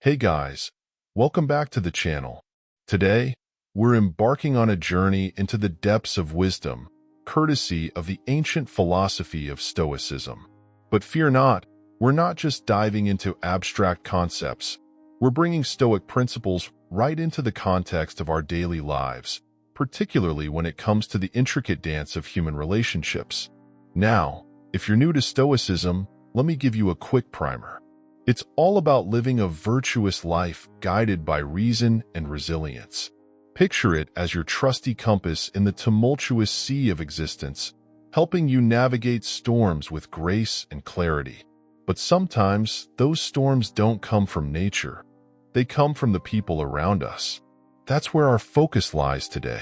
Hey guys, welcome back to the channel. Today, we're embarking on a journey into the depths of wisdom, courtesy of the ancient philosophy of Stoicism. But fear not, we're not just diving into abstract concepts. We're bringing Stoic principles right into the context of our daily lives, particularly when it comes to the intricate dance of human relationships. Now, if you're new to Stoicism, let me give you a quick primer. It's all about living a virtuous life guided by reason and resilience. Picture it as your trusty compass in the tumultuous sea of existence, helping you navigate storms with grace and clarity. But sometimes, those storms don't come from nature. They come from the people around us. That's where our focus lies today.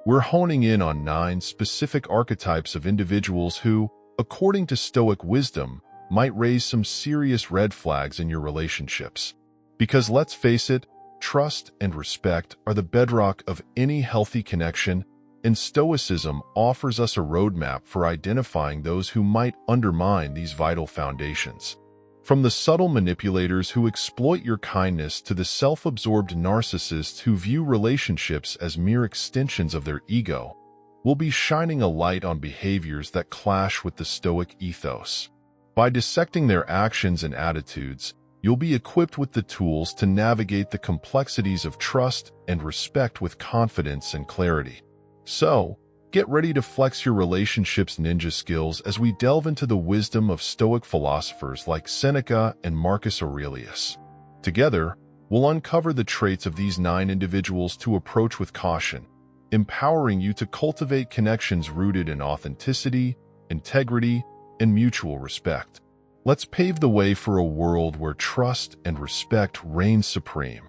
We're honing in on 9 specific archetypes of individuals who, according to Stoic wisdom, might raise some serious red flags in your relationships. Because let's face it, trust and respect are the bedrock of any healthy connection, and Stoicism offers us a roadmap for identifying those who might undermine these vital foundations. From the subtle manipulators who exploit your kindness to the self-absorbed narcissists who view relationships as mere extensions of their ego, we'll be shining a light on behaviors that clash with the Stoic ethos. By dissecting their actions and attitudes, you'll be equipped with the tools to navigate the complexities of trust and respect with confidence and clarity. So, get ready to flex your relationships ninja skills as we delve into the wisdom of Stoic philosophers like Seneca and Marcus Aurelius. Together, we'll uncover the traits of these 9 individuals to approach with caution, empowering you to cultivate connections rooted in authenticity, integrity, and mutual respect. Let's pave the way for a world where trust and respect reign supreme.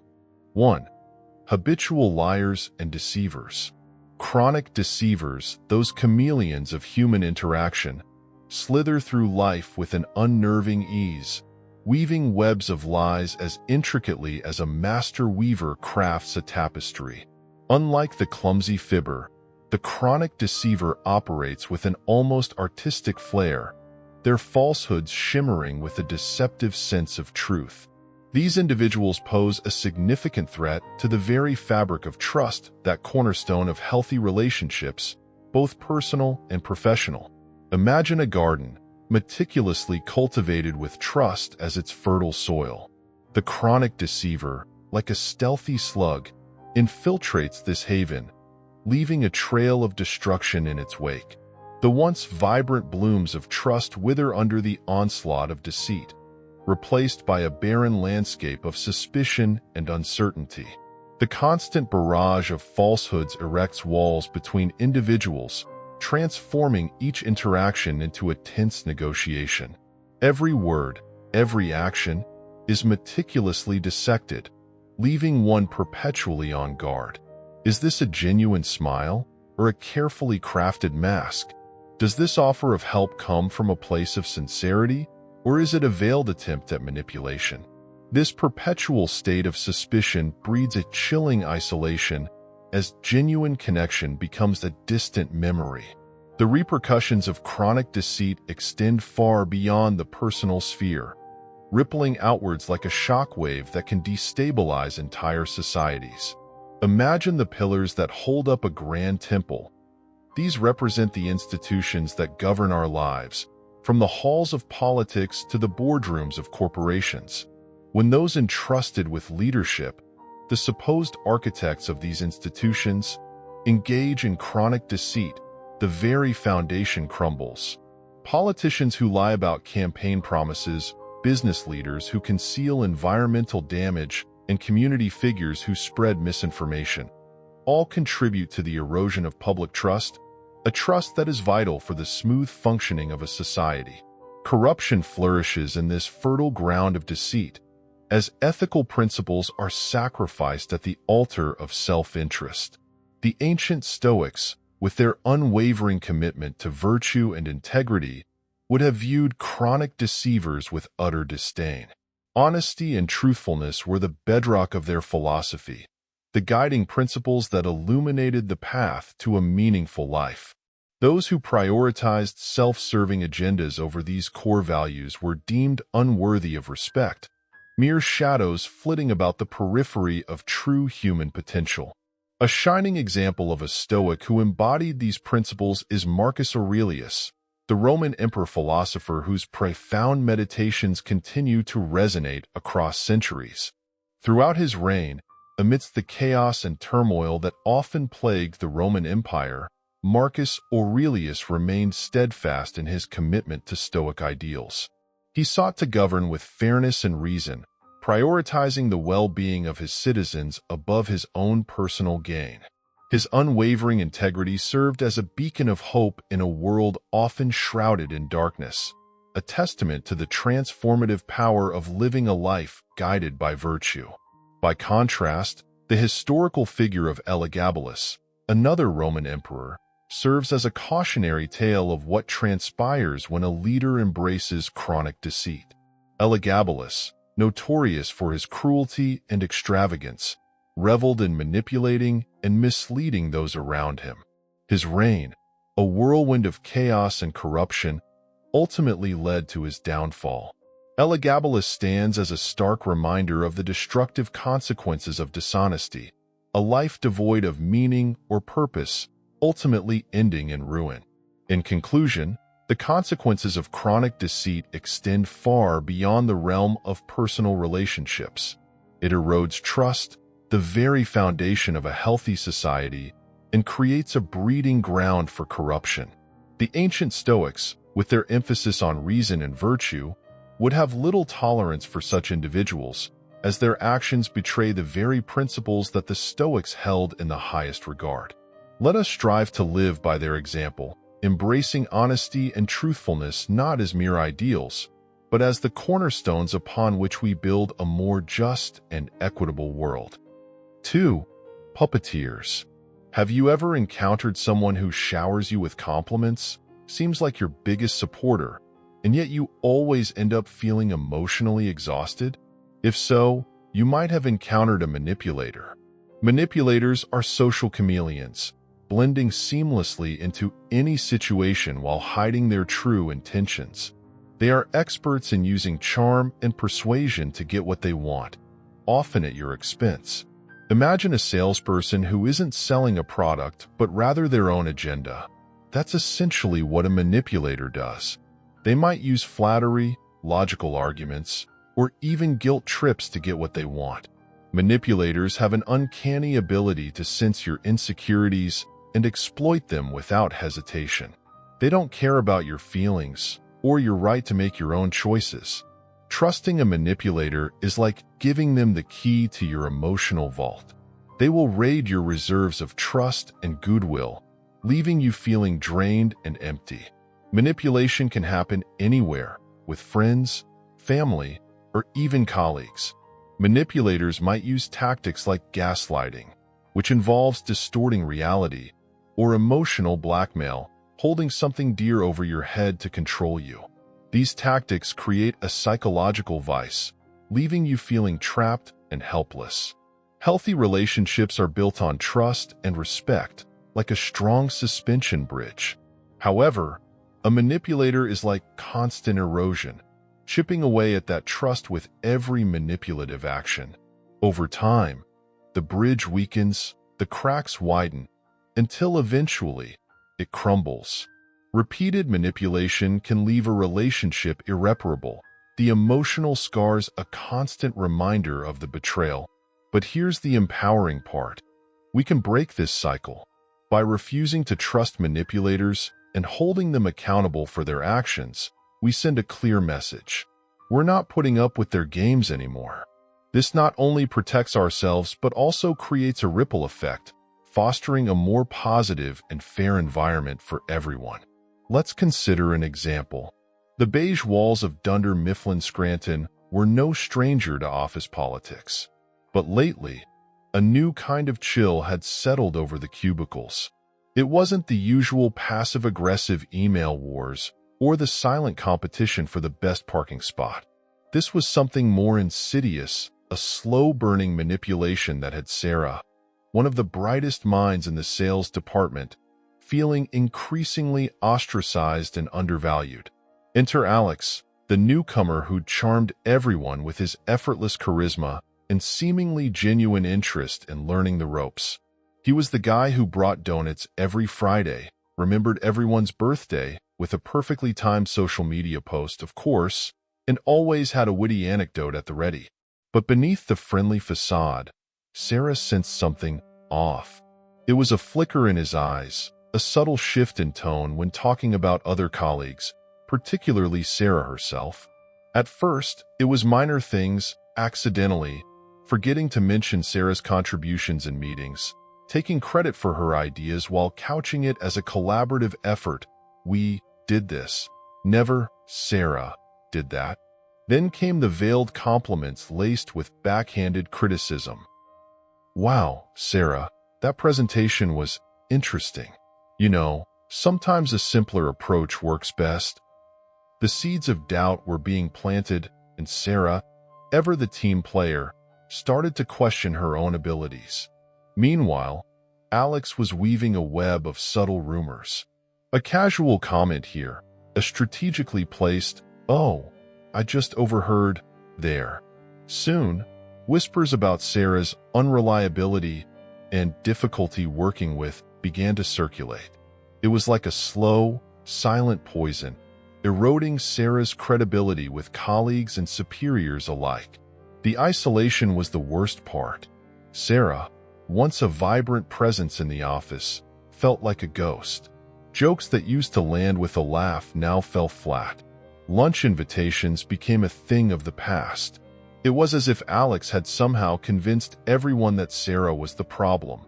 1. Habitual liars and deceivers. Chronic deceivers, those chameleons of human interaction, slither through life with an unnerving ease, weaving webs of lies as intricately as a master weaver crafts a tapestry. Unlike the clumsy fibber, the chronic deceiver operates with an almost artistic flair, their falsehoods shimmering with a deceptive sense of truth. These individuals pose a significant threat to the very fabric of trust, that cornerstone of healthy relationships, both personal and professional. Imagine a garden, meticulously cultivated with trust as its fertile soil. The chronic deceiver, like a stealthy slug, infiltrates this haven, leaving a trail of destruction in its wake. The once vibrant blooms of trust wither under the onslaught of deceit, replaced by a barren landscape of suspicion and uncertainty. The constant barrage of falsehoods erects walls between individuals, transforming each interaction into a tense negotiation. Every word, every action, is meticulously dissected, leaving one perpetually on guard. Is this a genuine smile or a carefully crafted mask? Does this offer of help come from a place of sincerity, or is it a veiled attempt at manipulation? This perpetual state of suspicion breeds a chilling isolation as genuine connection becomes a distant memory. The repercussions of chronic deceit extend far beyond the personal sphere, rippling outwards like a shockwave that can destabilize entire societies. Imagine the pillars that hold up a grand temple. These represent the institutions that govern our lives, from the halls of politics to the boardrooms of corporations. When those entrusted with leadership, the supposed architects of these institutions, engage in chronic deceit, the very foundation crumbles. Politicians who lie about campaign promises, business leaders who conceal environmental damage, and community figures who spread misinformation all contribute to the erosion of public trust, a trust that is vital for the smooth functioning of a society. Corruption flourishes in this fertile ground of deceit, as ethical principles are sacrificed at the altar of self-interest. The ancient Stoics, with their unwavering commitment to virtue and integrity, would have viewed chronic deceivers with utter disdain. Honesty and truthfulness were the bedrock of their philosophy, the guiding principles that illuminated the path to a meaningful life. Those who prioritized self-serving agendas over these core values were deemed unworthy of respect, mere shadows flitting about the periphery of true human potential. A shining example of a Stoic who embodied these principles is Marcus Aurelius, the Roman emperor-philosopher whose profound meditations continue to resonate across centuries. Throughout his reign, amidst the chaos and turmoil that often plagued the Roman Empire, Marcus Aurelius remained steadfast in his commitment to Stoic ideals. He sought to govern with fairness and reason, prioritizing the well-being of his citizens above his own personal gain. His unwavering integrity served as a beacon of hope in a world often shrouded in darkness, a testament to the transformative power of living a life guided by virtue. By contrast, the historical figure of Elagabalus, another Roman emperor, serves as a cautionary tale of what transpires when a leader embraces chronic deceit. Elagabalus, notorious for his cruelty and extravagance, reveled in manipulating and misleading those around him. His reign, a whirlwind of chaos and corruption, ultimately led to his downfall. Elagabalus stands as a stark reminder of the destructive consequences of dishonesty, a life devoid of meaning or purpose, ultimately ending in ruin. In conclusion, the consequences of chronic deceit extend far beyond the realm of personal relationships. It erodes trust, the very foundation of a healthy society, and creates a breeding ground for corruption. The ancient Stoics, with their emphasis on reason and virtue, would have little tolerance for such individuals, as their actions betray the very principles that the Stoics held in the highest regard. Let us strive to live by their example, embracing honesty and truthfulness not as mere ideals, but as the cornerstones upon which we build a more just and equitable world. 2. Puppeteers. Have you ever encountered someone who showers you with compliments, seems like your biggest supporter, and yet you always end up feeling emotionally exhausted? If so, you might have encountered a manipulator. Manipulators are social chameleons, blending seamlessly into any situation while hiding their true intentions. They are experts in using charm and persuasion to get what they want, often at your expense. Imagine a salesperson who isn't selling a product but rather their own agenda. That's essentially what a manipulator does. They might use flattery, logical arguments, or even guilt trips to get what they want. Manipulators have an uncanny ability to sense your insecurities and exploit them without hesitation. They don't care about your feelings or your right to make your own choices. Trusting a manipulator is like giving them the key to your emotional vault. They will raid your reserves of trust and goodwill, leaving you feeling drained and empty. Manipulation can happen anywhere, with friends, family, or even colleagues. Manipulators might use tactics like gaslighting, which involves distorting reality, or emotional blackmail, holding something dear over your head to control you. These tactics create a psychological vice, leaving you feeling trapped and helpless. Healthy relationships are built on trust and respect, like a strong suspension bridge. However, a manipulator is like constant erosion, chipping away at that trust with every manipulative action. Over time, the bridge weakens, the cracks widen, until eventually it crumbles. Repeated manipulation can leave a relationship irreparable, the emotional scars a constant reminder of the betrayal. But here's the empowering part. We can break this cycle. By refusing to trust manipulators and holding them accountable for their actions, we send a clear message. We're not putting up with their games anymore. This not only protects ourselves but also creates a ripple effect, fostering a more positive and fair environment for everyone. Let's consider an example. The beige walls of Dunder Mifflin Scranton were no stranger to office politics. But lately, a new kind of chill had settled over the cubicles. It wasn't the usual passive-aggressive email wars or the silent competition for the best parking spot. This was something more insidious, a slow-burning manipulation that had Sarah, one of the brightest minds in the sales department, feeling increasingly ostracized and undervalued. Enter Alex, the newcomer who charmed everyone with his effortless charisma and seemingly genuine interest in learning the ropes. He was the guy who brought donuts every Friday, remembered everyone's birthday with a perfectly timed social media post, of course, and always had a witty anecdote at the ready. But beneath the friendly facade, Sarah sensed something off. It was a flicker in his eyes, a subtle shift in tone when talking about other colleagues, particularly Sarah herself. At first, it was minor things, accidentally, forgetting to mention Sarah's contributions in meetings, taking credit for her ideas while couching it as a collaborative effort. We did this. Never Sarah did that. Then came the veiled compliments laced with backhanded criticism. Wow, Sarah, that presentation was interesting. You know, sometimes a simpler approach works best. The seeds of doubt were being planted, and Sarah, ever the team player, started to question her own abilities. Meanwhile, Alex was weaving a web of subtle rumors. A casual comment here, a strategically placed, "Oh, I just overheard," there. Soon, whispers about Sarah's unreliability and difficulty working with began to circulate. It was like a slow, silent poison, eroding Sarah's credibility with colleagues and superiors alike. The isolation was the worst part. Sarah, once a vibrant presence in the office, felt like a ghost. Jokes that used to land with a laugh now fell flat. Lunch invitations became a thing of the past. It was as if Alex had somehow convinced everyone that Sarah was the problem,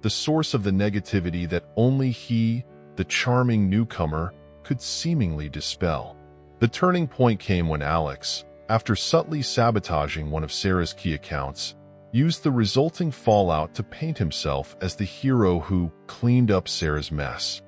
the source of the negativity that only he, the charming newcomer, could seemingly dispel. The turning point came when Alex, after subtly sabotaging one of Sarah's key accounts, used the resulting fallout to paint himself as the hero who cleaned up Sarah's mess.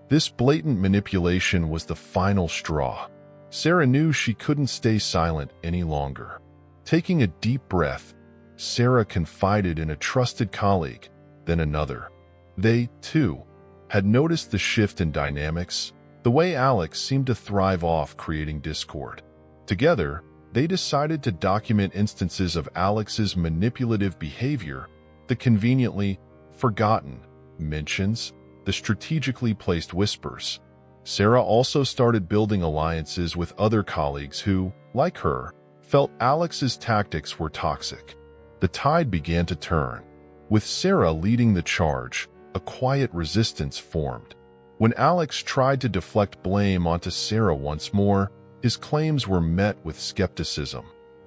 This blatant manipulation was the final straw. Sarah knew she couldn't stay silent any longer. Taking a deep breath, Sarah confided in a trusted colleague, then another. They, too, had noticed the shift in dynamics, the way Alex seemed to thrive off creating discord. Together, they decided to document instances of Alex's manipulative behavior, the conveniently forgotten mentions, the strategically placed whispers. Sarah also started building alliances with other colleagues who, like her, felt Alex's tactics were toxic. The tide began to turn. With Sarah leading the charge, a quiet resistance formed. When Alex tried to deflect blame onto Sarah once more, his claims were met with skepticism.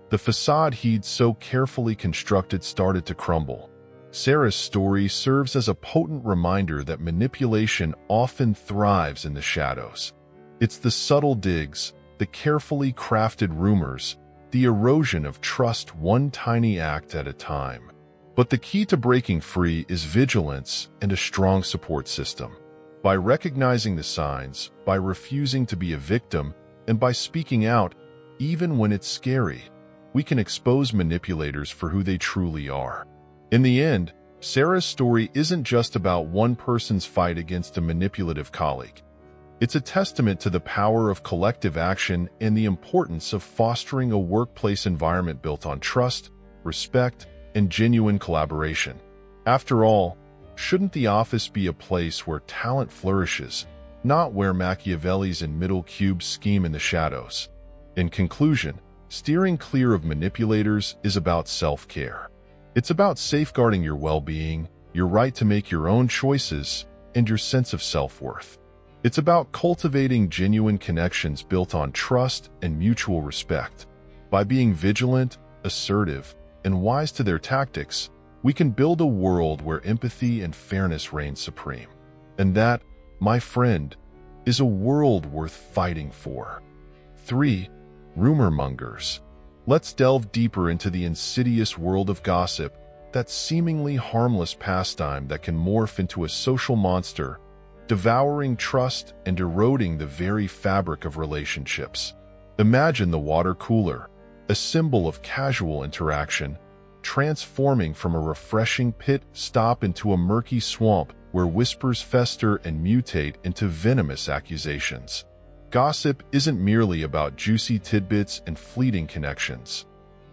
The facade he'd so carefully constructed started to crumble. Sarah's story serves as a potent reminder that manipulation often thrives in the shadows. It's the subtle digs, the carefully crafted rumors, the erosion of trust one tiny act at a time. But the key to breaking free is vigilance and a strong support system. By recognizing the signs, by refusing to be a victim, and by speaking out, even when it's scary, we can expose manipulators for who they truly are. In the end, Sarah's story isn't just about one person's fight against a manipulative colleague. It's a testament to the power of collective action and the importance of fostering a workplace environment built on trust, respect, and genuine collaboration. After all, shouldn't the office be a place where talent flourishes, not where Machiavellis and middle cubes scheme in the shadows? In conclusion, steering clear of manipulators is about self-care. It's about safeguarding your well-being, your right to make your own choices, and your sense of self-worth. It's about cultivating genuine connections built on trust and mutual respect. By being vigilant, assertive, and wise to their tactics, we can build a world where empathy and fairness reign supreme. And that, my friend, is a world worth fighting for. 3. Rumor mongers. Let's delve deeper into the insidious world of gossip, that seemingly harmless pastime that can morph into a social monster, devouring trust and eroding the very fabric of relationships. Imagine the water cooler, a symbol of casual interaction, transforming from a refreshing pit stop into a murky swamp where whispers fester and mutate into venomous accusations. Gossip isn't merely about juicy tidbits and fleeting connections.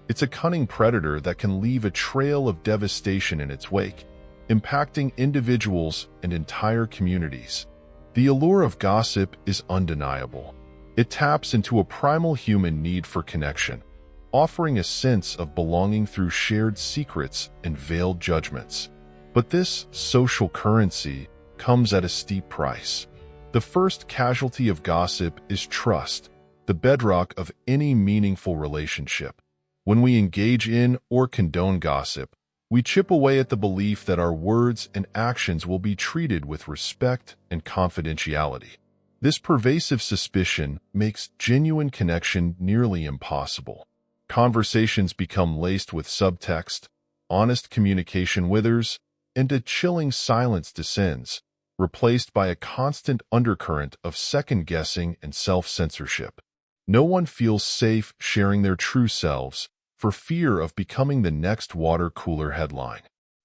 It's a cunning predator that can leave a trail of devastation in its wake, impacting individuals and entire communities. The allure of gossip is undeniable. It taps into a primal human need for connection, offering a sense of belonging through shared secrets and veiled judgments. But this social currency comes at a steep price. The first casualty of gossip is trust, the bedrock of any meaningful relationship. When we engage in or condone gossip, we chip away at the belief that our words and actions will be treated with respect and confidentiality. This pervasive suspicion makes genuine connection nearly impossible. Conversations become laced with subtext, honest communication withers, and a chilling silence descends, replaced by a constant undercurrent of second-guessing and self-censorship. No one feels safe sharing their true selves for fear of becoming the next water cooler headline.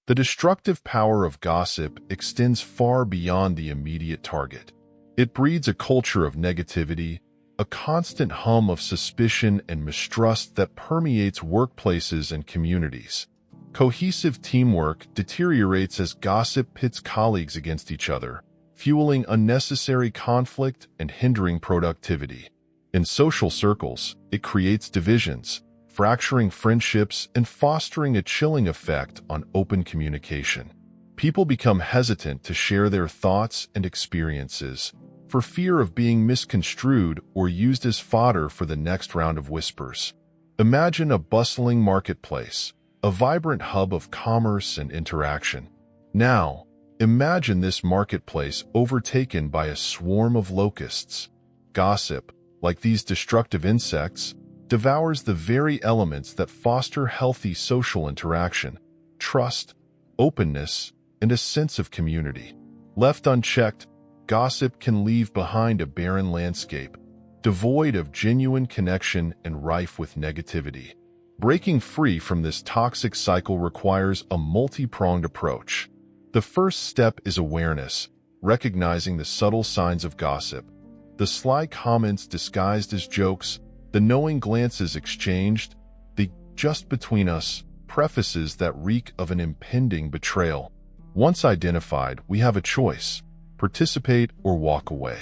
The destructive power of gossip extends far beyond the immediate target. It breeds a culture of negativity, a constant hum of suspicion and mistrust that permeates workplaces and communities. Cohesive teamwork deteriorates as gossip pits colleagues against each other, fueling unnecessary conflict and hindering productivity. In social circles, it creates divisions, fracturing friendships and fostering a chilling effect on open communication. People become hesitant to share their thoughts and experiences for fear of being misconstrued or used as fodder for the next round of whispers. Imagine a bustling marketplace, a vibrant hub of commerce and interaction. Now, imagine this marketplace overtaken by a swarm of locusts. Gossip, like these destructive insects, devours the very elements that foster healthy social interaction, trust, openness, and a sense of community. Left unchecked, gossip can leave behind a barren landscape, devoid of genuine connection and rife with negativity. Breaking free from this toxic cycle requires a multi-pronged approach. The first step is awareness, recognizing the subtle signs of gossip. The sly comments disguised as jokes, the knowing glances exchanged, the "just between us" prefaces that reek of an impending betrayal. Once identified, we have a choice: participate or walk away.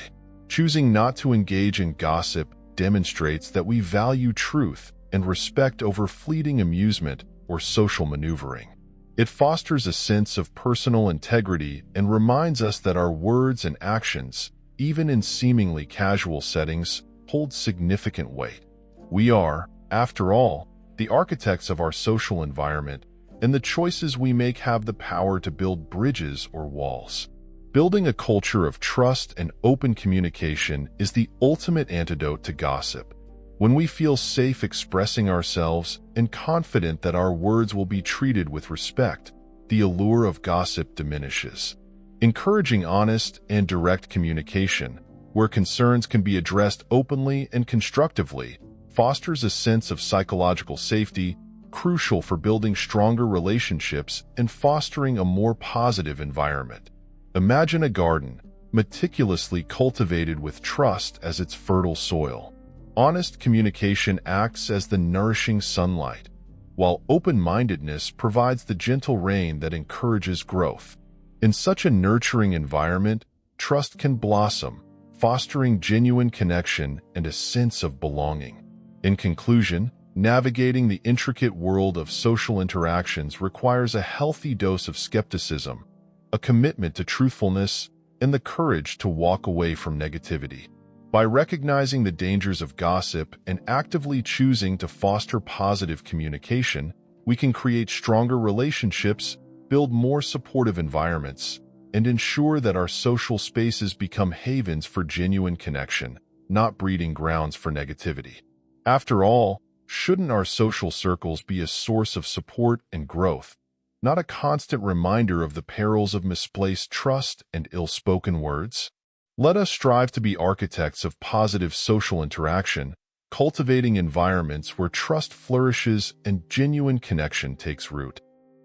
Choosing not to engage in gossip demonstrates that we value truth and respect over fleeting amusement or social maneuvering. It fosters a sense of personal integrity and reminds us that our words and actions, even in seemingly casual settings, hold significant weight. We are, after all, the architects of our social environment, and the choices we make have the power to build bridges or walls. Building a culture of trust and open communication is the ultimate antidote to gossip. When we feel safe expressing ourselves and confident that our words will be treated with respect, the allure of gossip diminishes. Encouraging honest and direct communication, where concerns can be addressed openly and constructively, fosters a sense of psychological safety, crucial for building stronger relationships and fostering a more positive environment. Imagine a garden, meticulously cultivated with trust as its fertile soil. Honest communication acts as the nourishing sunlight, while open-mindedness provides the gentle rain that encourages growth. In such a nurturing environment, trust can blossom, fostering genuine connection and a sense of belonging. In conclusion, navigating the intricate world of social interactions requires a healthy dose of skepticism, a commitment to truthfulness, and the courage to walk away from negativity. By recognizing the dangers of gossip and actively choosing to foster positive communication, we can create stronger relationships, build more supportive environments, and ensure that our social spaces become havens for genuine connection, not breeding grounds for negativity. After all, shouldn't our social circles be a source of support and growth, not a constant reminder of the perils of misplaced trust and ill-spoken words? Let us strive to be architects of positive social interaction, cultivating environments where trust flourishes and genuine connection takes root.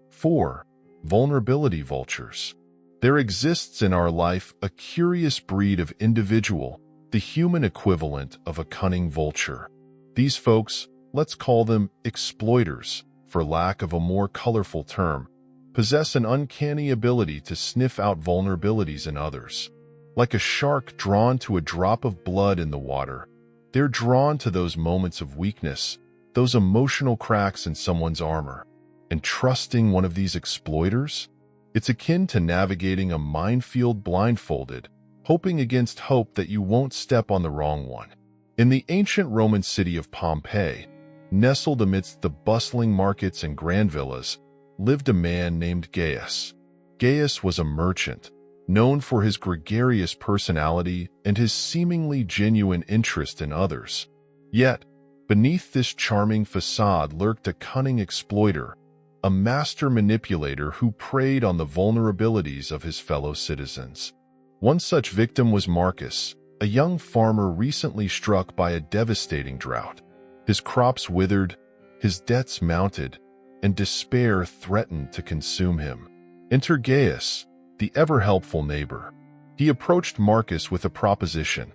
4. Vulnerability vultures. There exists in our life a curious breed of individual the human equivalent of a cunning vulture. These folks, let's call them exploiters, for lack of a more colorful term, possess an uncanny ability to sniff out vulnerabilities in others. Like a shark drawn to a drop of blood in the water, they're drawn to those moments of weakness, those emotional cracks in someone's armor. And trusting one of these exploiters? It's akin to navigating a minefield blindfolded, hoping against hope that you won't step on the wrong one. In the ancient Roman city of Pompeii, nestled amidst the bustling markets and grand villas, lived a man named Gaius. Gaius was a merchant, known for his gregarious personality and his seemingly genuine interest in others. Yet, beneath this charming facade lurked a cunning exploiter, a master manipulator who preyed on the vulnerabilities of his fellow citizens. One such victim was Marcus, a young farmer recently struck by a devastating drought. His crops withered, his debts mounted, and despair threatened to consume him. Enter Gaius, the ever-helpful neighbor. He approached Marcus with a proposition: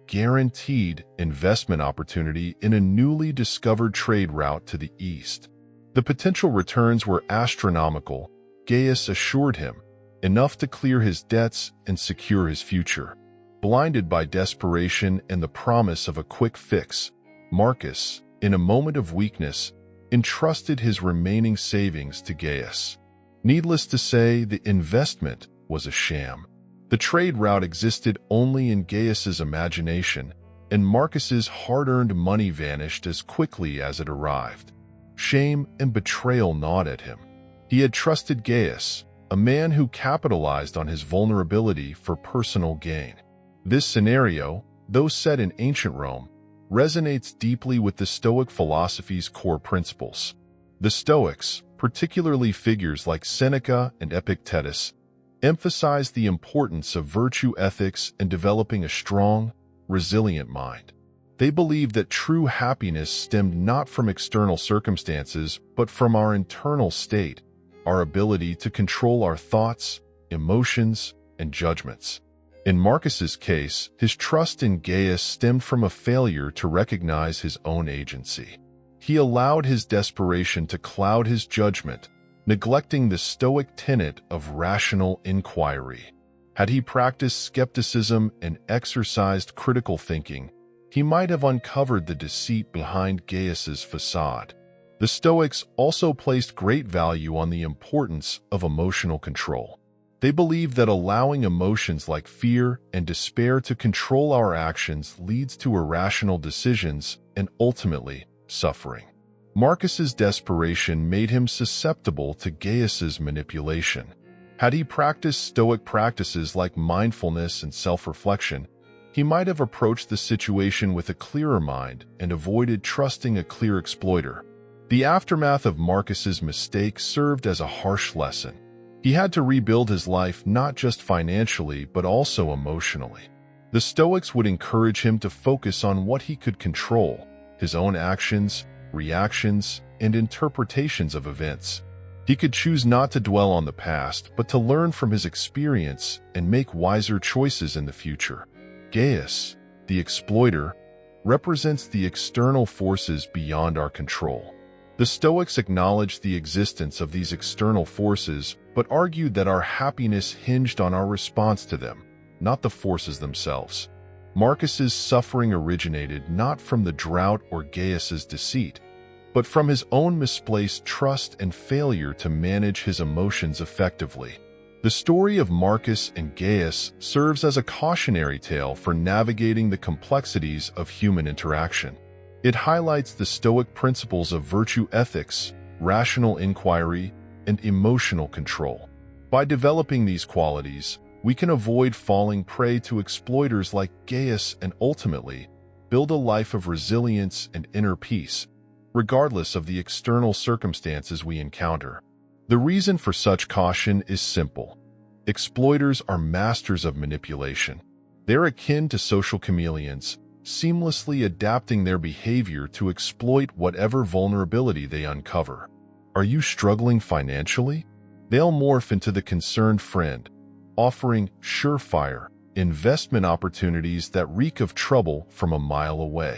guaranteed investment opportunity in a newly discovered trade route to the east. The potential returns were astronomical, Gaius assured him, enough to clear his debts and secure his future. Blinded by desperation and the promise of a quick fix, Marcus, in a moment of weakness, entrusted his remaining savings to Gaius. Needless to say, the investment was a sham. The trade route existed only in Gaius's imagination, and Marcus's hard-earned money vanished as quickly as it arrived. Shame and betrayal gnawed at him. He had trusted Gaius, a man who capitalized on his vulnerability for personal gain. This scenario, though set in ancient Rome, resonates deeply with the Stoic philosophy's core principles. The Stoics, particularly figures like Seneca and Epictetus, emphasized the importance of virtue ethics and developing a strong, resilient mind. They believed that true happiness stemmed not from external circumstances, but from our internal state, our ability to control our thoughts, emotions, and judgments. In Marcus's case, his trust in Gaius stemmed from a failure to recognize his own agency. He allowed his desperation to cloud his judgment, neglecting the Stoic tenet of rational inquiry. Had he practiced skepticism and exercised critical thinking, he might have uncovered the deceit behind Gaius's facade. The Stoics also placed great value on the importance of emotional control. They believed that allowing emotions like fear and despair to control our actions leads to irrational decisions and ultimately suffering. Marcus's desperation made him susceptible to Gaius's manipulation. Had he practiced Stoic practices like mindfulness and self-reflection, he might have approached the situation with a clearer mind and avoided trusting a clear exploiter. The aftermath of Marcus's mistake served as a harsh lesson. He had to rebuild his life not just financially but also emotionally. The Stoics would encourage him to focus on what he could control: his own actions, reactions, and interpretations of events. He could choose not to dwell on the past, but to learn from his experience and make wiser choices in the future. Gaius, the exploiter, represents the external forces beyond our control. The Stoics acknowledged the existence of these external forces, but argued that our happiness hinged on our response to them, not the forces themselves. Marcus's suffering originated not from the drought or Gaius's deceit, but from his own misplaced trust and failure to manage his emotions effectively. The story of Marcus and Gaius serves as a cautionary tale for navigating the complexities of human interaction. It highlights the Stoic principles of virtue ethics, rational inquiry, and emotional control. By developing these qualities, we can avoid falling prey to exploiters like Gaius and ultimately build a life of resilience and inner peace, regardless of the external circumstances we encounter. The reason for such caution is simple. Exploiters are masters of manipulation. They're akin to social chameleons, seamlessly adapting their behavior to exploit whatever vulnerability they uncover. Are you struggling financially? They'll morph into the concerned friend, offering surefire, investment opportunities that reek of trouble from a mile away.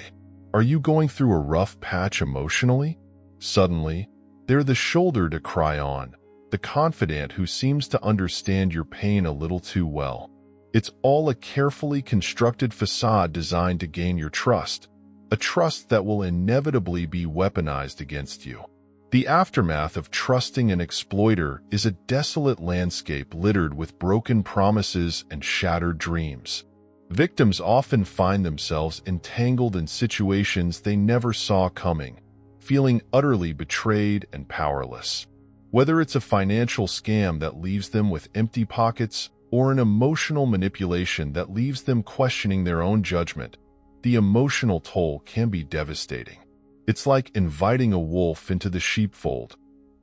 Are you going through a rough patch emotionally? Suddenly, they're the shoulder to cry on, the confidant who seems to understand your pain a little too well. It's all a carefully constructed facade designed to gain your trust, a trust that will inevitably be weaponized against you. The aftermath of trusting an exploiter is a desolate landscape littered with broken promises and shattered dreams. Victims often find themselves entangled in situations they never saw coming, feeling utterly betrayed and powerless. Whether it's a financial scam that leaves them with empty pockets or an emotional manipulation that leaves them questioning their own judgment, the emotional toll can be devastating. It's like inviting a wolf into the sheepfold,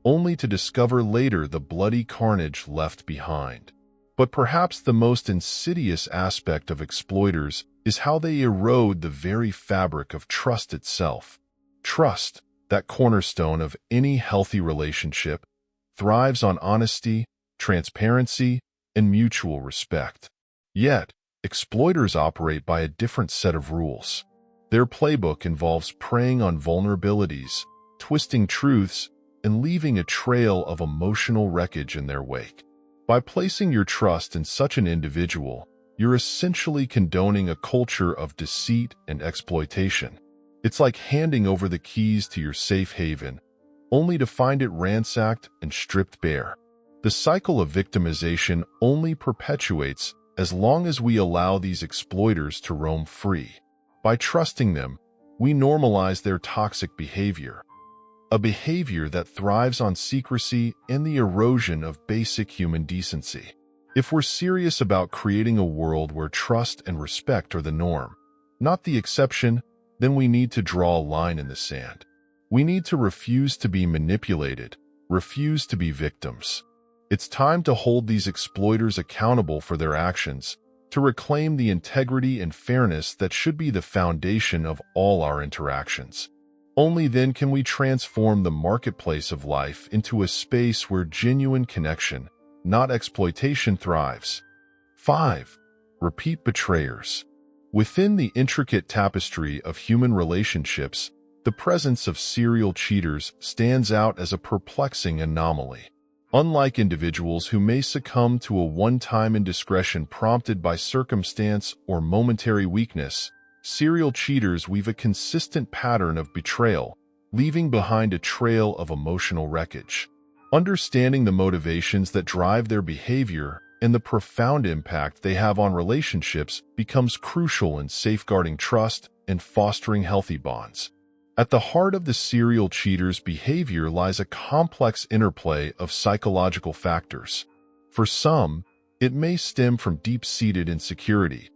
only to discover later the bloody carnage left behind. But perhaps the most insidious aspect of exploiters is how they erode the very fabric of trust itself. Trust, that cornerstone of any healthy relationship, thrives on honesty, transparency, and mutual respect. Yet, exploiters operate by a different set of rules. Their playbook involves preying on vulnerabilities, twisting truths, and leaving a trail of emotional wreckage in their wake. By placing your trust in such an individual, you're essentially condoning a culture of deceit and exploitation. It's like handing over the keys to your safe haven, only to find it ransacked and stripped bare. The cycle of victimization only perpetuates as long as we allow these exploiters to roam free. By trusting them, we normalize their toxic behavior, a behavior that thrives on secrecy and the erosion of basic human decency. If we're serious about creating a world where trust and respect are the norm, not the exception, then we need to draw a line in the sand. We need to refuse to be manipulated, refuse to be victims. It's time to hold these exploiters accountable for their actions, to reclaim the integrity and fairness that should be the foundation of all our interactions. Only then can we transform the marketplace of life into a space where genuine connection, not exploitation, thrives. 5. Repeat betrayers. Within the intricate tapestry of human relationships, the presence of serial cheaters stands out as a perplexing anomaly. Unlike individuals who may succumb to a one-time indiscretion prompted by circumstance or momentary weakness, serial cheaters weave a consistent pattern of betrayal, leaving behind a trail of emotional wreckage. Understanding the motivations that drive their behavior and the profound impact they have on relationships becomes crucial in safeguarding trust and fostering healthy bonds. At the heart of the serial cheater's behavior lies a complex interplay of psychological factors. For some, it may stem from deep-seated insecurity,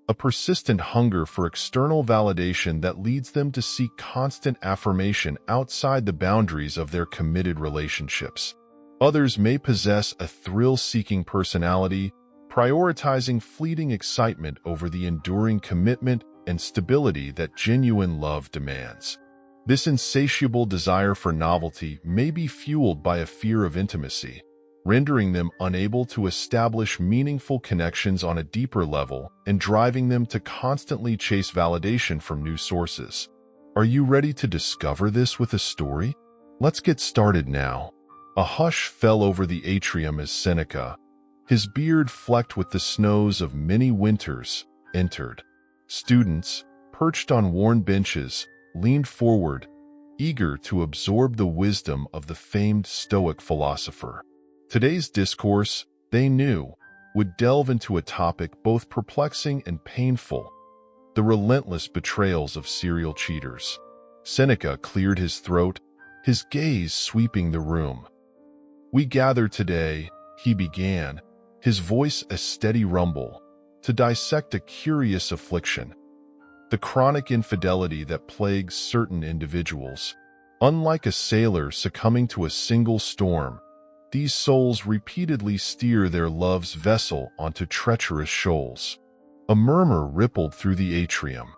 a persistent hunger for external validation that leads them to seek constant affirmation outside the boundaries of their committed relationships. Others may possess a thrill-seeking personality, prioritizing fleeting excitement over the enduring commitment and stability that genuine love demands. This insatiable desire for novelty may be fueled by a fear of intimacy, rendering them unable to establish meaningful connections on a deeper level and driving them to constantly chase validation from new sources. Are you ready to discover this with a story? Let's get started now. A hush fell over the atrium as Seneca, his beard flecked with the snows of many winters, entered. Students, perched on worn benches, leaned forward, eager to absorb the wisdom of the famed Stoic philosopher. Today's discourse, they knew, would delve into a topic both perplexing and painful: the relentless betrayals of serial cheaters. Seneca cleared his throat, his gaze sweeping the room. "We gather today," he began, his voice a steady rumble, "to dissect a curious affliction, the chronic infidelity that plagues certain individuals. Unlike a sailor succumbing to a single storm, these souls repeatedly steer their love's vessel onto treacherous shoals." A murmur rippled through the atrium.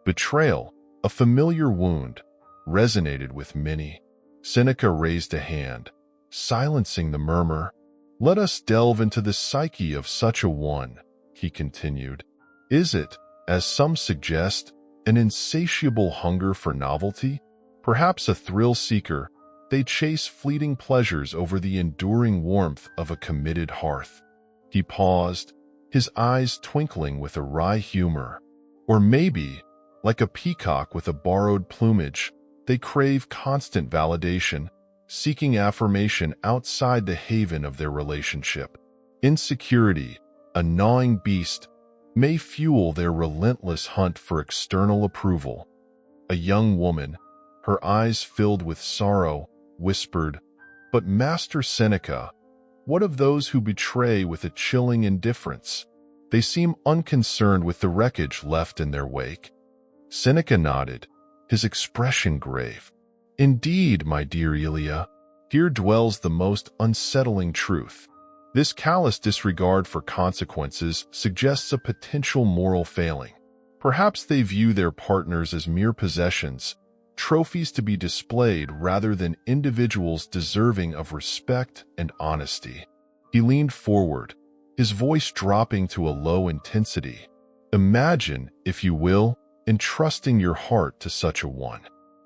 Betrayal, a familiar wound, resonated with many. Seneca raised a hand, silencing the murmur. "Let us delve into the psyche of such a one," he continued. Is it, as some suggest, an insatiable hunger for novelty? Perhaps a thrill seeker, they chase fleeting pleasures over the enduring warmth of a committed hearth. He paused, his eyes twinkling with a wry humor. Or maybe, like a peacock with a borrowed plumage, they crave constant validation, seeking affirmation outside the haven of their relationship. Insecurity, a gnawing beast, may fuel their relentless hunt for external approval. A young woman, her eyes filled with sorrow, whispered, "But Master Seneca, what of those who betray with a chilling indifference? They seem unconcerned with the wreckage left in their wake." Seneca nodded, his expression grave. "Indeed, my dear Ilia, here dwells the most unsettling truth. This callous disregard for consequences suggests a potential moral failing. Perhaps they view their partners as mere possessions, trophies to be displayed rather than individuals deserving of respect and honesty." He leaned forward, his voice dropping to a low intensity. "Imagine, if you will, entrusting your heart to such a one.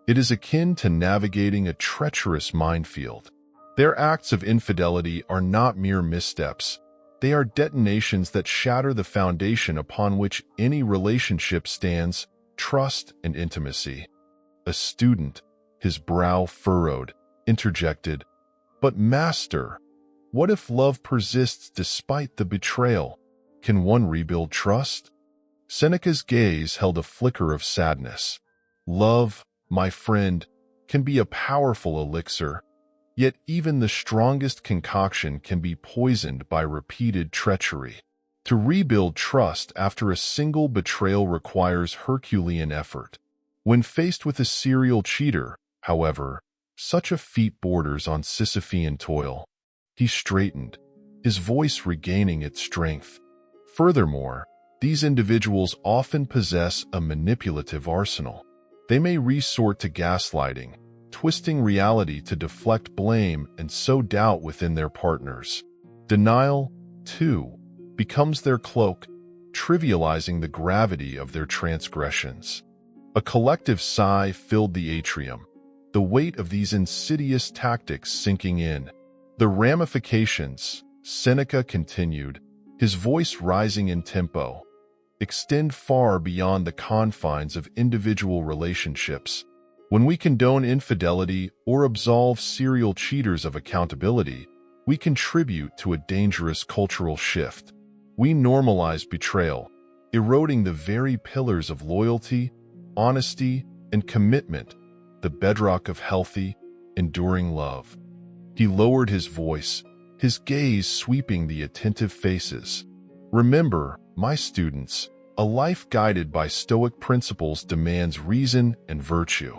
It is akin to navigating a treacherous minefield. Their acts of infidelity are not mere missteps. They are detonations that shatter the foundation upon which any relationship stands, trust and intimacy." A student, his brow furrowed, interjected, "But master, what if love persists despite the betrayal? Can one rebuild trust?" Seneca's gaze held a flicker of sadness. "Love, my friend, can be a powerful elixir, yet even the strongest concoction can be poisoned by repeated treachery. To rebuild trust after a single betrayal requires Herculean effort. When faced with a serial cheater, however, such a feat borders on Sisyphean toil." He straightened, his voice regaining its strength. "Furthermore, these individuals often possess a manipulative arsenal. They may resort to gaslighting, twisting reality to deflect blame and sow doubt within their partners. Denial, too, becomes their cloak, trivializing the gravity of their transgressions." A collective sigh filled the atrium, the weight of these insidious tactics sinking in. "The ramifications," Seneca continued, his voice rising in tempo, "extend far beyond the confines of individual relationships. When we condone infidelity or absolve serial cheaters of accountability, we contribute to a dangerous cultural shift. We normalize betrayal, eroding the very pillars of loyalty, honesty, and commitment, the bedrock of healthy, enduring love." He lowered his voice, his gaze sweeping the attentive faces. "Remember, my students, a life guided by Stoic principles demands reason and virtue.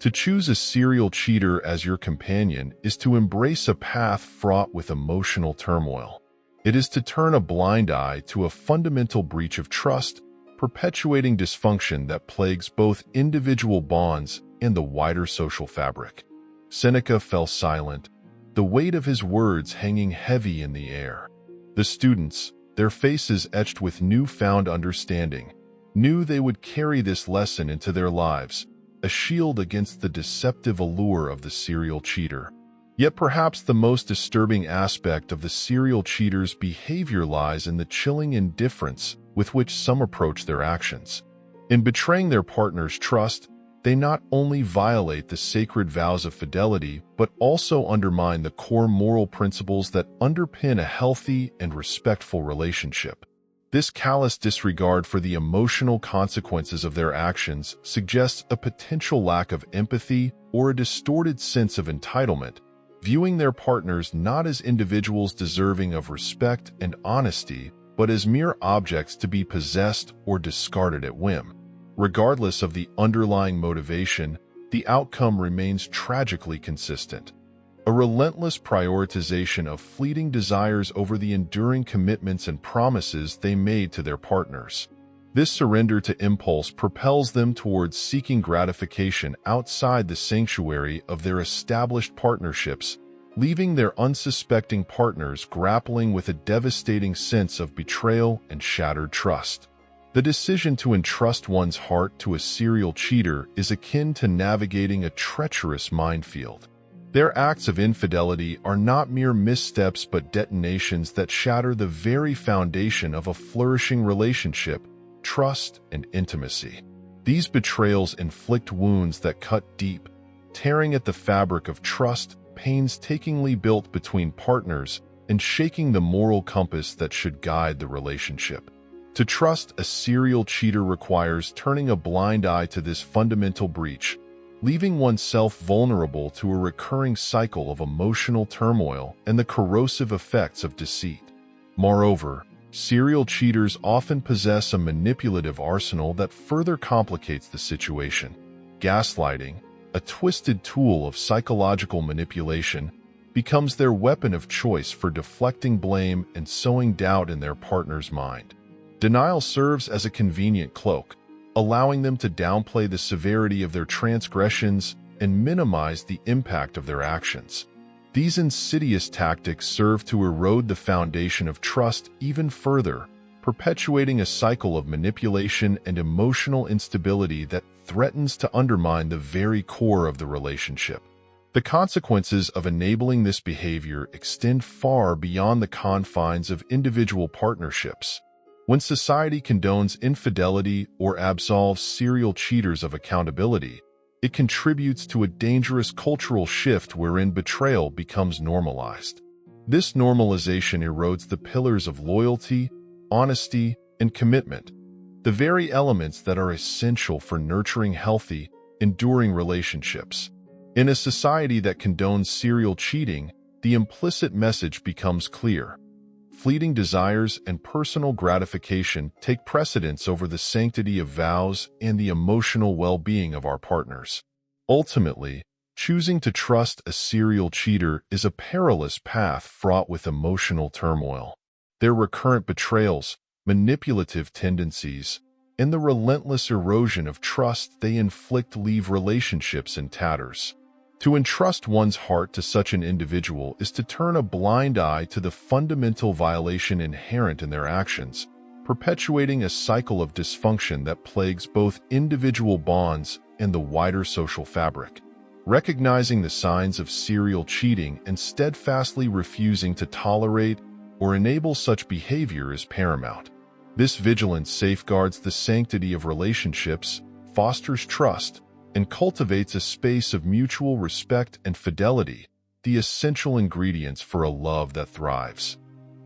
To choose a serial cheater as your companion is to embrace a path fraught with emotional turmoil. It is to turn a blind eye to a fundamental breach of trust, perpetuating dysfunction that plagues both individual bonds and the wider social fabric." Seneca fell silent, the weight of his words hanging heavy in the air. The students, their faces etched with newfound understanding, knew they would carry this lesson into their lives, a shield against the deceptive allure of the serial cheater. Yet perhaps the most disturbing aspect of the serial cheater's behavior lies in the chilling indifference with which some approach their actions. In betraying their partner's trust, they not only violate the sacred vows of fidelity, but also undermine the core moral principles that underpin a healthy and respectful relationship. This callous disregard for the emotional consequences of their actions suggests a potential lack of empathy or a distorted sense of entitlement, viewing their partners not as individuals deserving of respect and honesty, but as mere objects to be possessed or discarded at whim. Regardless of the underlying motivation, the outcome remains tragically consistent. A relentless prioritization of fleeting desires over the enduring commitments and promises they made to their partners. This surrender to impulse propels them towards seeking gratification outside the sanctuary of their established partnerships, leaving their unsuspecting partners grappling with a devastating sense of betrayal and shattered trust. The decision to entrust one's heart to a serial cheater is akin to navigating a treacherous minefield. Their acts of infidelity are not mere missteps but detonations that shatter the very foundation of a flourishing relationship, trust, and intimacy. These betrayals inflict wounds that cut deep, tearing at the fabric of trust painstakingly built between partners and shaking the moral compass that should guide the relationship. To trust a serial cheater requires turning a blind eye to this fundamental breach, leaving oneself vulnerable to a recurring cycle of emotional turmoil and the corrosive effects of deceit. Moreover, serial cheaters often possess a manipulative arsenal that further complicates the situation. Gaslighting, a twisted tool of psychological manipulation, becomes their weapon of choice for deflecting blame and sowing doubt in their partner's mind. Denial serves as a convenient cloak, allowing them to downplay the severity of their transgressions and minimize the impact of their actions. These insidious tactics serve to erode the foundation of trust even further, perpetuating a cycle of manipulation and emotional instability that threatens to undermine the very core of the relationship. The consequences of enabling this behavior extend far beyond the confines of individual partnerships. When society condones infidelity or absolves serial cheaters of accountability, it contributes to a dangerous cultural shift wherein betrayal becomes normalized. This normalization erodes the pillars of loyalty, honesty, and commitment, the very elements that are essential for nurturing healthy, enduring relationships. In a society that condones serial cheating, the implicit message becomes clear. Fleeting desires and personal gratification take precedence over the sanctity of vows and the emotional well-being of our partners. Ultimately, choosing to trust a serial cheater is a perilous path fraught with emotional turmoil. Their recurrent betrayals, manipulative tendencies, and the relentless erosion of trust they inflict leave relationships in tatters. To entrust one's heart to such an individual is to turn a blind eye to the fundamental violation inherent in their actions, perpetuating a cycle of dysfunction that plagues both individual bonds and the wider social fabric. Recognizing the signs of serial cheating and steadfastly refusing to tolerate or enable such behavior is paramount. This vigilance safeguards the sanctity of relationships, fosters trust, and cultivates a space of mutual respect and fidelity, the essential ingredients for a love that thrives.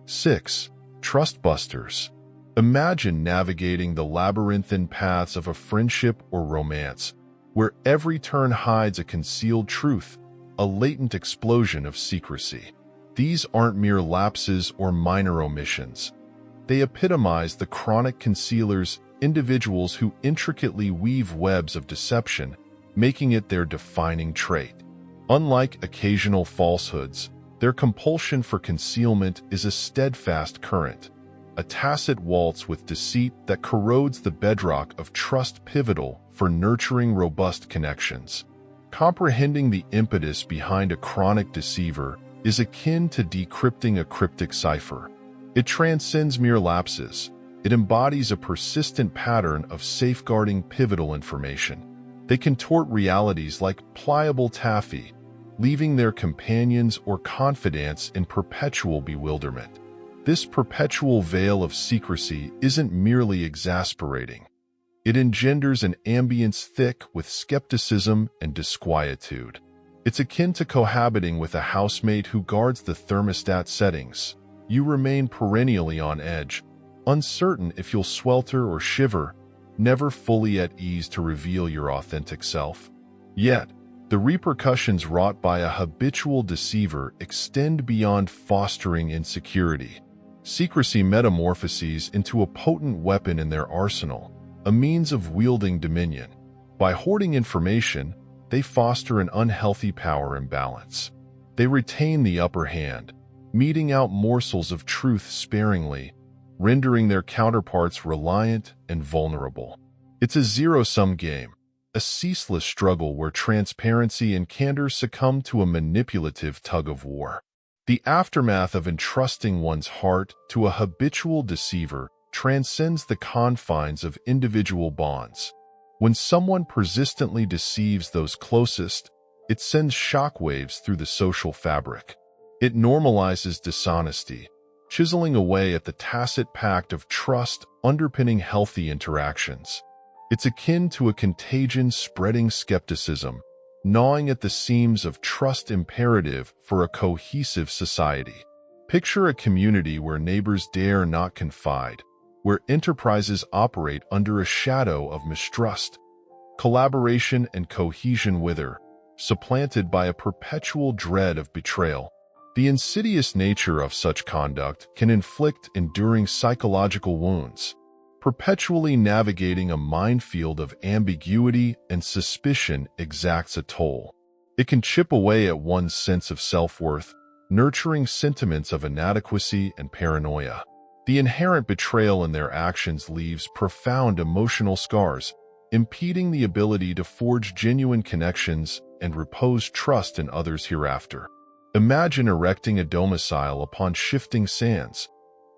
6. Trust busters. Imagine navigating the labyrinthine paths of a friendship or romance, where every turn hides a concealed truth, a latent explosion of secrecy. These aren't mere lapses or minor omissions. They epitomize the chronic concealers, individuals who intricately weave webs of deception, making it their defining trait. Unlike occasional falsehoods, their compulsion for concealment is a steadfast current, a tacit waltz with deceit that corrodes the bedrock of trust pivotal for nurturing robust connections. Comprehending the impetus behind a chronic deceiver is akin to decrypting a cryptic cipher. It transcends mere lapses. It embodies a persistent pattern of safeguarding pivotal information. They contort realities like pliable taffy, leaving their companions or confidants in perpetual bewilderment. This perpetual veil of secrecy isn't merely exasperating. It engenders an ambience thick with skepticism and disquietude. It's akin to cohabiting with a housemate who guards the thermostat settings. You remain perennially on edge, uncertain if you'll swelter or shiver, never fully at ease to reveal your authentic self. Yet, the repercussions wrought by a habitual deceiver extend beyond fostering insecurity. Secrecy metamorphoses into a potent weapon in their arsenal, a means of wielding dominion. By hoarding information, they foster an unhealthy power imbalance. They retain the upper hand, meting out morsels of truth sparingly, rendering their counterparts reliant and vulnerable. It's a zero-sum game. a ceaseless struggle where transparency and candor succumb to a manipulative tug-of-war. The aftermath of entrusting one's heart to a habitual deceiver transcends the confines of individual bonds. When someone persistently deceives those closest, it sends shockwaves through the social fabric. It normalizes dishonesty, chiseling away at the tacit pact of trust underpinning healthy interactions. It's akin to a contagion spreading skepticism, gnawing at the seams of trust imperative for a cohesive society. Picture a community where neighbors dare not confide, where enterprises operate under a shadow of mistrust. Collaboration and cohesion wither, supplanted by a perpetual dread of betrayal. The insidious nature of such conduct can inflict enduring psychological wounds, perpetually navigating a minefield of ambiguity and suspicion exacts a toll. It can chip away at one's sense of self-worth, nurturing sentiments of inadequacy and paranoia. The inherent betrayal in their actions leaves profound emotional scars, impeding the ability to forge genuine connections and repose trust in others hereafter. Imagine erecting a domicile upon shifting sands.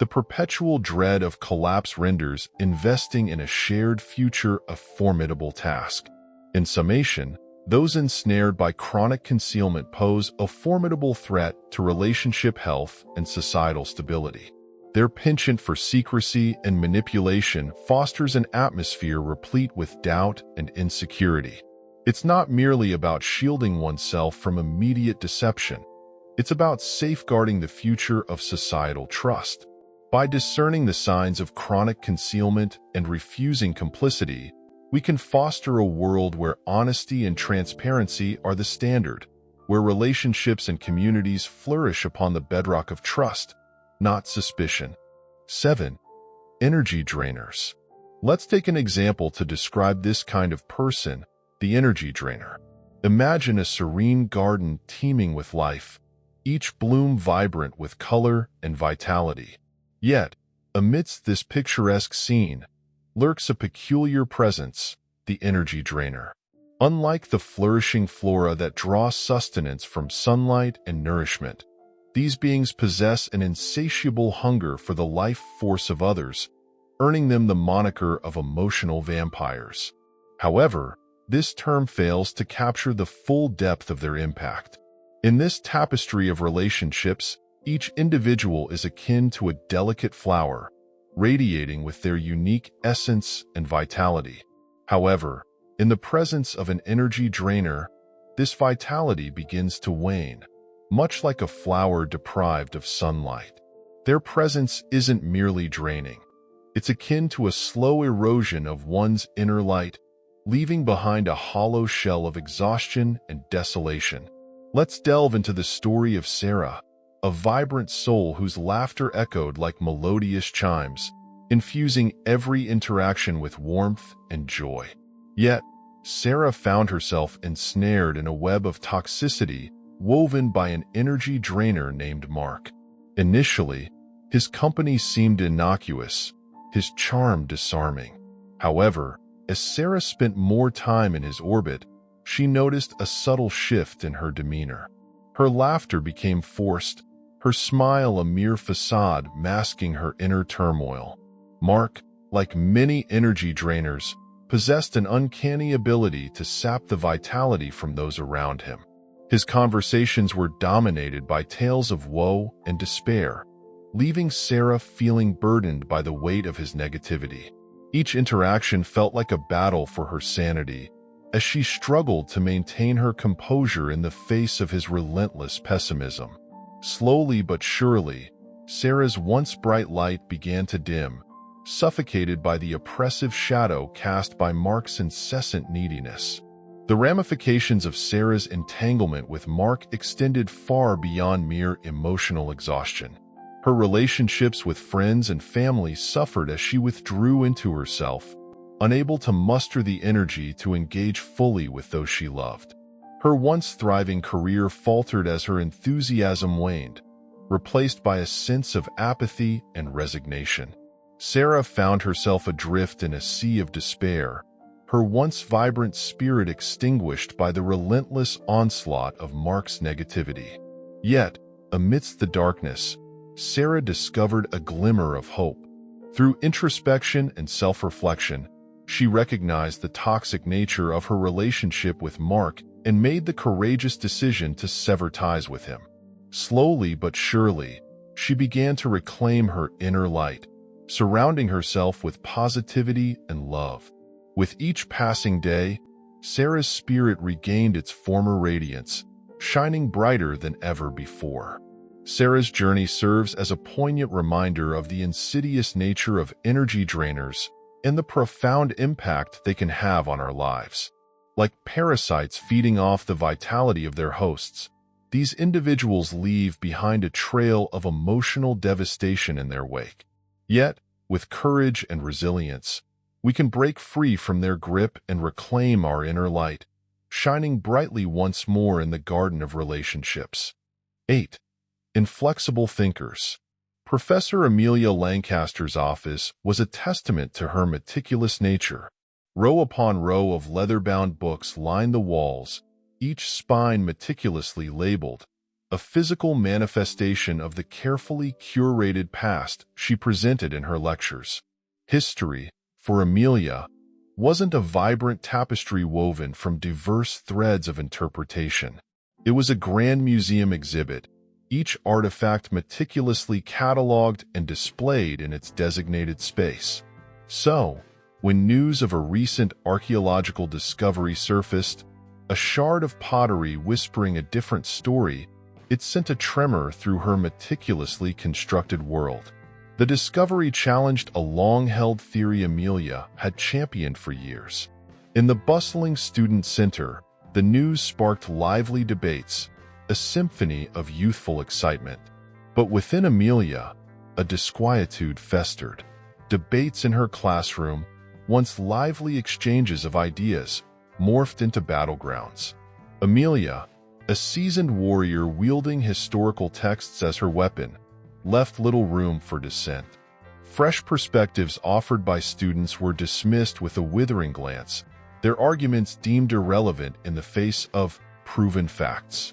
The perpetual dread of collapse renders investing in a shared future a formidable task. In summation, those ensnared by chronic concealment pose a formidable threat to relationship health and societal stability. Their penchant for secrecy and manipulation fosters an atmosphere replete with doubt and insecurity. It's not merely about shielding oneself from immediate deception. It's about safeguarding the future of societal trust. By discerning the signs of chronic concealment and refusing complicity, we can foster a world where honesty and transparency are the standard, where relationships and communities flourish upon the bedrock of trust, not suspicion. 7. Energy drainers. Let's take an example to describe this kind of person, the energy drainer. Imagine a serene garden teeming with life, each bloom vibrant with color and vitality. Yet, amidst this picturesque scene, lurks a peculiar presence, the energy drainer. Unlike the flourishing flora that draws sustenance from sunlight and nourishment, these beings possess an insatiable hunger for the life force of others, earning them the moniker of emotional vampires. However, this term fails to capture the full depth of their impact. In this tapestry of relationships, each individual is akin to a delicate flower, radiating with their unique essence and vitality. However, in the presence of an energy drainer, this vitality begins to wane, much like a flower deprived of sunlight. Their presence isn't merely draining. It's akin to a slow erosion of one's inner light, leaving behind a hollow shell of exhaustion and desolation. Let's delve into the story of Sarah, a vibrant soul whose laughter echoed like melodious chimes, infusing every interaction with warmth and joy. Yet, Sarah found herself ensnared in a web of toxicity woven by an energy drainer named Mark. Initially, his company seemed innocuous, his charm disarming. However, as Sarah spent more time in his orbit, she noticed a subtle shift in her demeanor. Her laughter became forced, her smile a mere facade masking her inner turmoil. Mark, like many energy drainers, possessed an uncanny ability to sap the vitality from those around him. His conversations were dominated by tales of woe and despair, leaving Sarah feeling burdened by the weight of his negativity. Each interaction felt like a battle for her sanity, as she struggled to maintain her composure in the face of his relentless pessimism. Slowly but surely, Sarah's once bright light began to dim, suffocated by the oppressive shadow cast by Mark's incessant neediness. The ramifications of Sarah's entanglement with Mark extended far beyond mere emotional exhaustion. Her relationships with friends and family suffered as she withdrew into herself, unable to muster the energy to engage fully with those she loved. Her once thriving career faltered as her enthusiasm waned, replaced by a sense of apathy and resignation. Sarah found herself adrift in a sea of despair, her once vibrant spirit extinguished by the relentless onslaught of Mark's negativity. Yet, amidst the darkness, Sarah discovered a glimmer of hope. Through introspection and self-reflection, she recognized the toxic nature of her relationship with Mark and made the courageous decision to sever ties with him. Slowly but surely, she began to reclaim her inner light, surrounding herself with positivity and love. With each passing day, Sarah's spirit regained its former radiance, shining brighter than ever before. Sarah's journey serves as a poignant reminder of the insidious nature of energy drainers and the profound impact they can have on our lives. Like parasites feeding off the vitality of their hosts, these individuals leave behind a trail of emotional devastation in their wake. Yet, with courage and resilience, we can break free from their grip and reclaim our inner light, shining brightly once more in the garden of relationships. 8. Inflexible thinkers. Professor Amelia Lancaster's office was a testament to her meticulous nature. Row upon row of leather-bound books lined the walls, each spine meticulously labeled, a physical manifestation of the carefully curated past she presented in her lectures. History, for Amelia, wasn't a vibrant tapestry woven from diverse threads of interpretation. It was a grand museum exhibit, each artifact meticulously cataloged and displayed in its designated space. So, when news of a recent archaeological discovery surfaced, a shard of pottery whispering a different story, it sent a tremor through her meticulously constructed world. The discovery challenged a long-held theory Amelia had championed for years. In the bustling student center, the news sparked lively debates, a symphony of youthful excitement. But within Amelia, a disquietude festered. Debates in her classroom, once lively exchanges of ideas, morphed into battlegrounds. Amelia, a seasoned warrior wielding historical texts as her weapon, left little room for dissent. Fresh perspectives offered by students were dismissed with a withering glance, their arguments deemed irrelevant in the face of proven facts.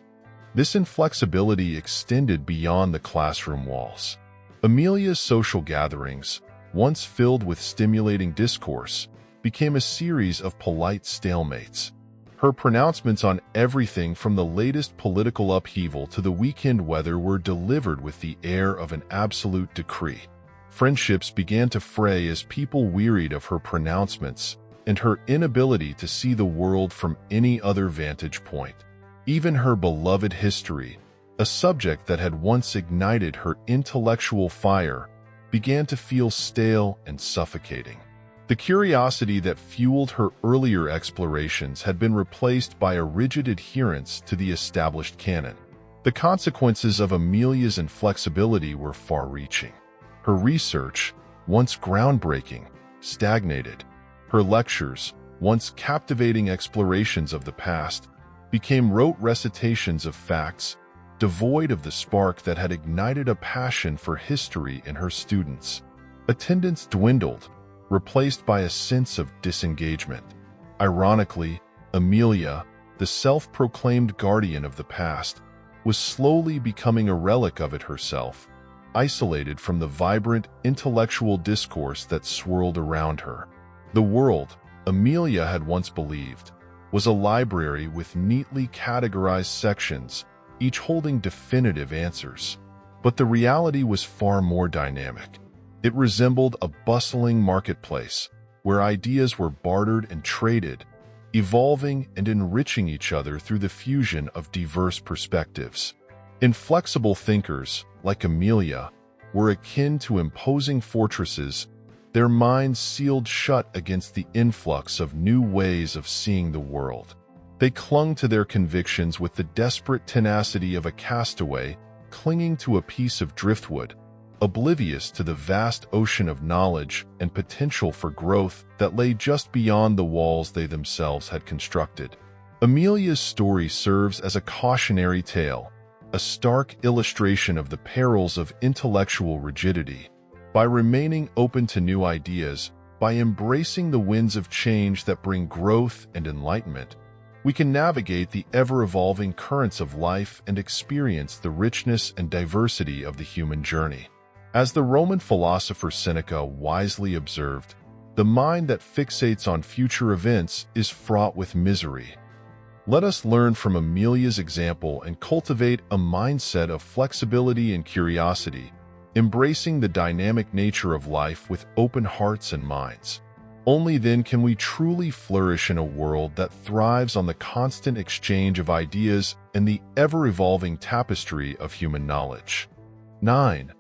This inflexibility extended beyond the classroom walls. Amelia's social gatherings, once filled with stimulating discourse, became a series of polite stalemates. Her pronouncements on everything from the latest political upheaval to the weekend weather were delivered with the air of an absolute decree. Friendships began to fray as people wearied of her pronouncements and her inability to see the world from any other vantage point. Even her beloved history, a subject that had once ignited her intellectual fire, began to feel stale and suffocating. The curiosity that fueled her earlier explorations had been replaced by a rigid adherence to the established canon. The consequences of Amelia's inflexibility were far-reaching. Her research, once groundbreaking, stagnated. Her lectures, once captivating explorations of the past, became rote recitations of facts, devoid of the spark that had ignited a passion for history in her students. Attendance dwindled, replaced by a sense of disengagement. Ironically, Amelia, the self-proclaimed guardian of the past, was slowly becoming a relic of it herself, isolated from the vibrant intellectual discourse that swirled around her. The world, Amelia had once believed, was a library with neatly categorized sections, each holding definitive answers. But the reality was far more dynamic. It resembled a bustling marketplace, where ideas were bartered and traded, evolving and enriching each other through the fusion of diverse perspectives. Inflexible thinkers, like Amelia, were akin to imposing fortresses, their minds sealed shut against the influx of new ways of seeing the world. They clung to their convictions with the desperate tenacity of a castaway clinging to a piece of driftwood, oblivious to the vast ocean of knowledge and potential for growth that lay just beyond the walls they themselves had constructed. Amelia's story serves as a cautionary tale, a stark illustration of the perils of intellectual rigidity. By remaining open to new ideas, by embracing the winds of change that bring growth and enlightenment, we can navigate the ever-evolving currents of life and experience the richness and diversity of the human journey. As the Roman philosopher Seneca wisely observed, the mind that fixates on future events is fraught with misery. Let us learn from Amelia's example and cultivate a mindset of flexibility and curiosity, embracing the dynamic nature of life with open hearts and minds. Only then can we truly flourish in a world that thrives on the constant exchange of ideas and the ever-evolving tapestry of human knowledge. 9.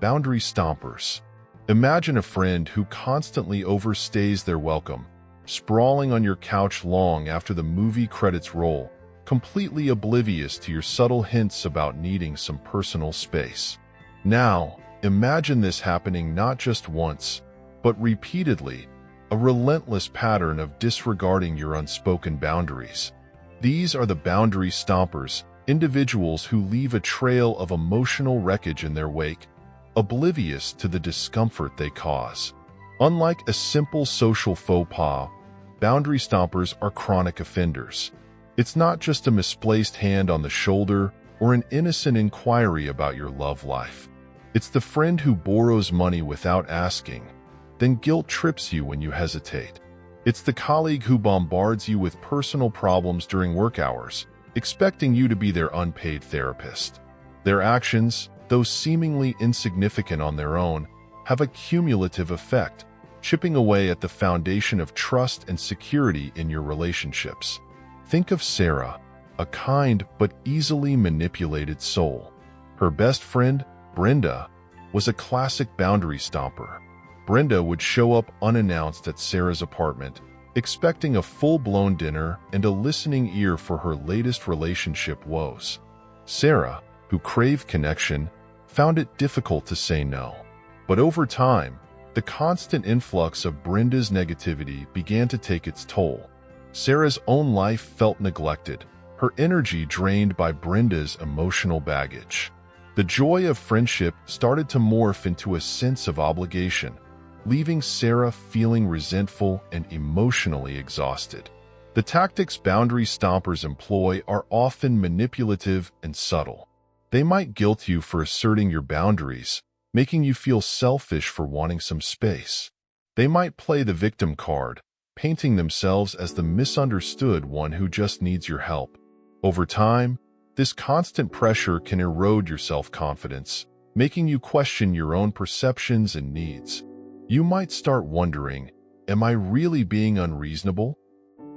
Boundary stompers. Imagine a friend who constantly overstays their welcome, sprawling on your couch long after the movie credits roll, completely oblivious to your subtle hints about needing some personal space. Now, imagine this happening not just once, but repeatedly, a relentless pattern of disregarding your unspoken boundaries. These are the boundary stompers, individuals who leave a trail of emotional wreckage in their wake, oblivious to the discomfort they cause. Unlike a simple social faux pas, boundary stompers are chronic offenders. It's not just a misplaced hand on the shoulder or an innocent inquiry about your love life. It's the friend who borrows money without asking, then guilt trips you when you hesitate. It's the colleague who bombards you with personal problems during work hours, expecting you to be their unpaid therapist. Their actions, though seemingly insignificant on their own, have a cumulative effect, chipping away at the foundation of trust and security in your relationships. Think of Sarah, a kind but easily manipulated soul. Her best friend, Brenda, was a classic boundary stomper. Brenda would show up unannounced at Sarah's apartment, expecting a full-blown dinner and a listening ear for her latest relationship woes. Sarah, who craved connection, found it difficult to say no. But over time, the constant influx of Brenda's negativity began to take its toll. Sarah's own life felt neglected, her energy drained by Brenda's emotional baggage. The joy of friendship started to morph into a sense of obligation, leaving Sarah feeling resentful and emotionally exhausted. The tactics boundary stompers employ are often manipulative and subtle. They might guilt you for asserting your boundaries, making you feel selfish for wanting some space. They might play the victim card, painting themselves as the misunderstood one who just needs your help. Over time, this constant pressure can erode your self-confidence, making you question your own perceptions and needs. You might start wondering, am I really being unreasonable?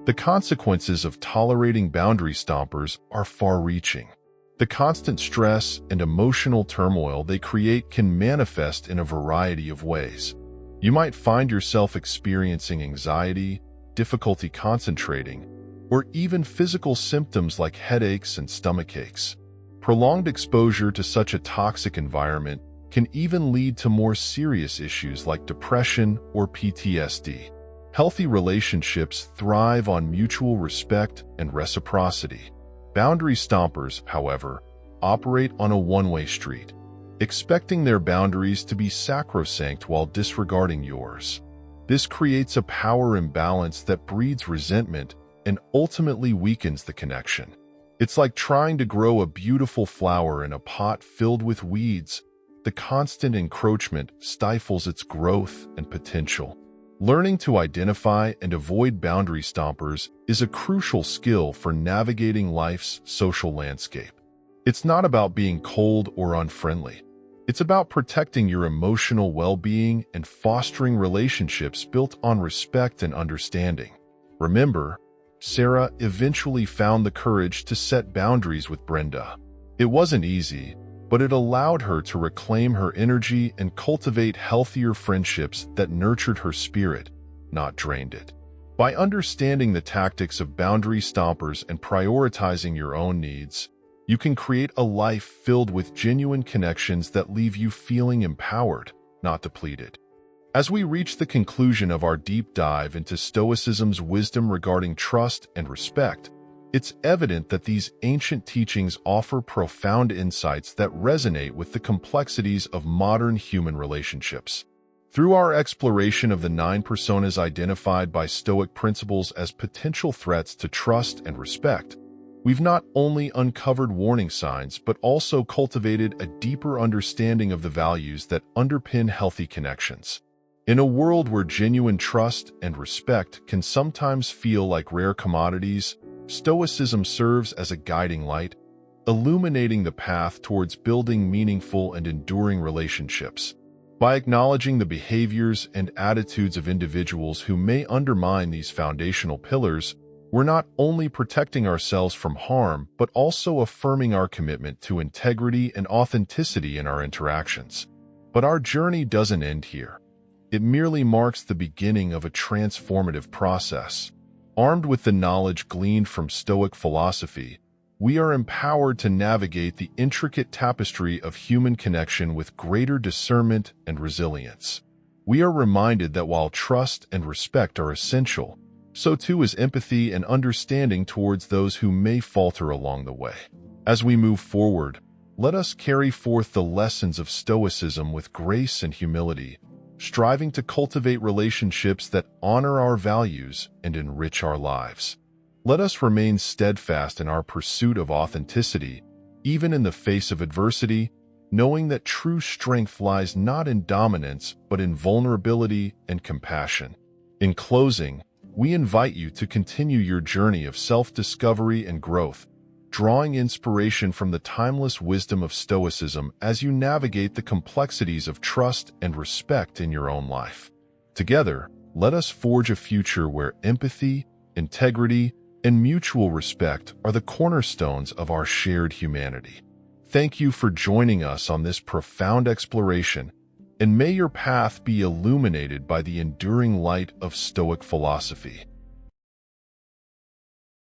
The consequences of tolerating boundary stompers are far-reaching. The constant stress and emotional turmoil they create can manifest in a variety of ways. You might find yourself experiencing anxiety, difficulty concentrating, or even physical symptoms like headaches and stomach aches. Prolonged exposure to such a toxic environment can even lead to more serious issues like depression or PTSD. Healthy relationships thrive on mutual respect and reciprocity. Boundary stompers, however, operate on a one-way street, expecting their boundaries to be sacrosanct while disregarding yours. This creates a power imbalance that breeds resentment and ultimately weakens the connection. It's like trying to grow a beautiful flower in a pot filled with weeds. The constant encroachment stifles its growth and potential. Learning to identify and avoid boundary stompers is a crucial skill for navigating life's social landscape. It's not about being cold or unfriendly. It's about protecting your emotional well-being and fostering relationships built on respect and understanding. Remember, Sarah eventually found the courage to set boundaries with Brenda. It wasn't easy, but it allowed her to reclaim her energy and cultivate healthier friendships that nurtured her spirit, not drained it. By understanding the tactics of boundary stompers and prioritizing your own needs, you can create a life filled with genuine connections that leave you feeling empowered, not depleted. As we reach the conclusion of our deep dive into Stoicism's wisdom regarding trust and respect, it's evident that these ancient teachings offer profound insights that resonate with the complexities of modern human relationships. Through our exploration of the 9 personas identified by Stoic principles as potential threats to trust and respect, we've not only uncovered warning signs but also cultivated a deeper understanding of the values that underpin healthy connections. In a world where genuine trust and respect can sometimes feel like rare commodities, Stoicism serves as a guiding light, illuminating the path towards building meaningful and enduring relationships. By acknowledging the behaviors and attitudes of individuals who may undermine these foundational pillars, we're not only protecting ourselves from harm, but also affirming our commitment to integrity and authenticity in our interactions. But our journey doesn't end here. It merely marks the beginning of a transformative process. Armed with the knowledge gleaned from Stoic philosophy, we are empowered to navigate the intricate tapestry of human connection with greater discernment and resilience. We are reminded that while trust and respect are essential, so too is empathy and understanding towards those who may falter along the way. As we move forward, let us carry forth the lessons of Stoicism with grace and humility, striving to cultivate relationships that honor our values and enrich our lives. Let us remain steadfast in our pursuit of authenticity, even in the face of adversity, knowing that true strength lies not in dominance but in vulnerability and compassion. In closing, we invite you to continue your journey of self-discovery and growth, drawing inspiration from the timeless wisdom of Stoicism as you navigate the complexities of trust and respect in your own life. Together, let us forge a future where empathy, integrity, and mutual respect are the cornerstones of our shared humanity. Thank you for joining us on this profound exploration, and may your path be illuminated by the enduring light of Stoic philosophy.